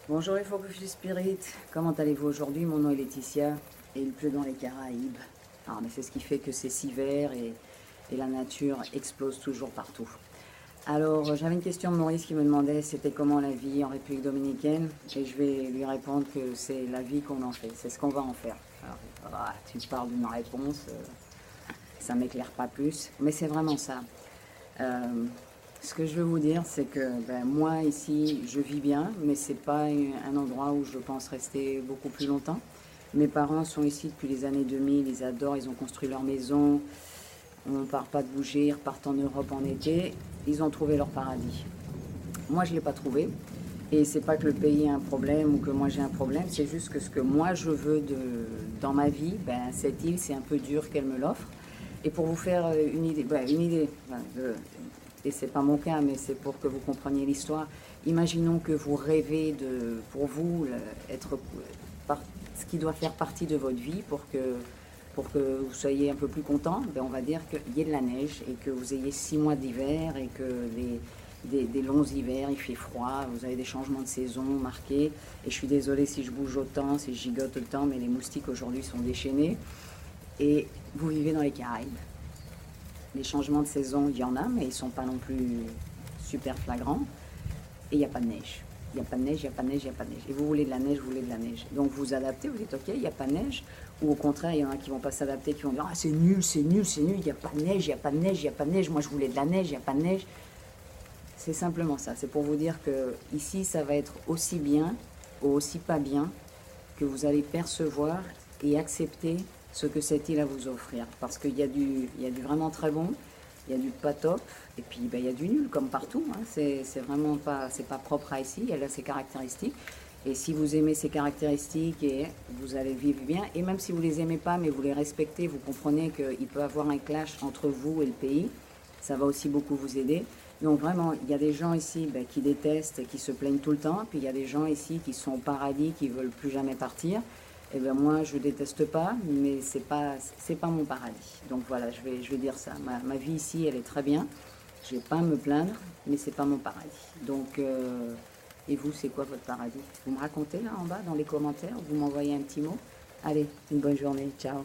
Bonjour les Focus Spirit, comment allez-vous aujourd'hui? Mon nom est Laetitia et il pleut dans les Caraïbes. Alors, mais c'est ce qui fait que c'est si vert et la nature explose toujours partout. Alors j'avais une question de Maurice qui me demandait c'était comment la vie en République Dominicaine et je vais lui répondre que c'est la vie qu'on en fait, c'est ce qu'on va en faire. Alors, tu parles d'une réponse, ça m'éclaire pas plus, mais c'est vraiment ça. Euh, Ce que je veux vous dire, c'est que moi ici, je vis bien, mais c'est pas un endroit où je pense rester beaucoup plus longtemps. Mes parents sont ici depuis les années 2000, ils adorent, ils ont construit leur maison, on ne part pas de bouger, ils repartent en Europe en été, ils ont trouvé leur paradis. Moi, je ne l'ai pas trouvé. Et c'est pas que le pays a un problème ou que moi j'ai un problème, c'est juste que ce que moi je veux dans ma vie, cette île, c'est un peu dur qu'elle me l'offre. Et pour vous faire une idée et c'est pas mon cas, mais c'est pour que vous compreniez l'histoire. Imaginons que vous rêvez pour vous, être ce qui doit faire partie de votre vie pour que vous soyez un peu plus content. On va dire qu'il y ait de la neige et que vous ayez 6 mois d'hiver et que des longs hivers, il fait froid, vous avez des changements de saison marqués. Et je suis désolée si je bouge autant, si je gigote autant, mais les moustiques aujourd'hui sont déchaînés. Et vous vivez dans les Caraïbes. Les changements de saison, il y en a, mais ils ne sont pas non plus super flagrants. Et il n'y a pas de neige. Il n'y a pas de neige, il n'y a pas de neige, il n'y a pas de neige. Et vous voulez de la neige, vous voulez de la neige. Donc vous adaptez, vous dites ok, il n'y a pas de neige. Ou au contraire, il y en a qui ne vont pas s'adapter, qui vont dire ah c'est nul, c'est nul, c'est nul, il n'y a pas de neige, il n'y a pas de neige, il n'y a pas de neige. Moi je voulais de la neige, il n'y a pas de neige. C'est simplement ça. C'est pour vous dire que ici, ça va être aussi bien ou aussi pas bien que vous allez percevoir et accepter ce que cette île a à vous offrir. Parce qu'il y a du vraiment très bon, il y a du pas top, et puis il y a du nul comme partout. Hein. C'est vraiment pas, c'est pas propre à ici, elle a ses caractéristiques. Et si vous aimez ces caractéristiques, et vous allez vivre bien. Et même si vous les aimez pas, mais vous les respectez, vous comprenez qu'il peut y avoir un clash entre vous et le pays. Ça va aussi beaucoup vous aider. Donc vraiment, il y a des gens ici qui détestent et qui se plaignent tout le temps. Puis il y a des gens ici qui sont au paradis, qui veulent plus jamais partir. Et bien moi, je déteste pas, mais c'est pas mon paradis. Donc voilà, je vais dire ça. Ma vie ici, elle est très bien. Je vais pas à me plaindre, mais c'est pas mon paradis. Donc, et vous, c'est quoi votre paradis? Vous me racontez là en bas dans les commentaires, vous m'envoyez un petit mot. Allez, une bonne journée, ciao.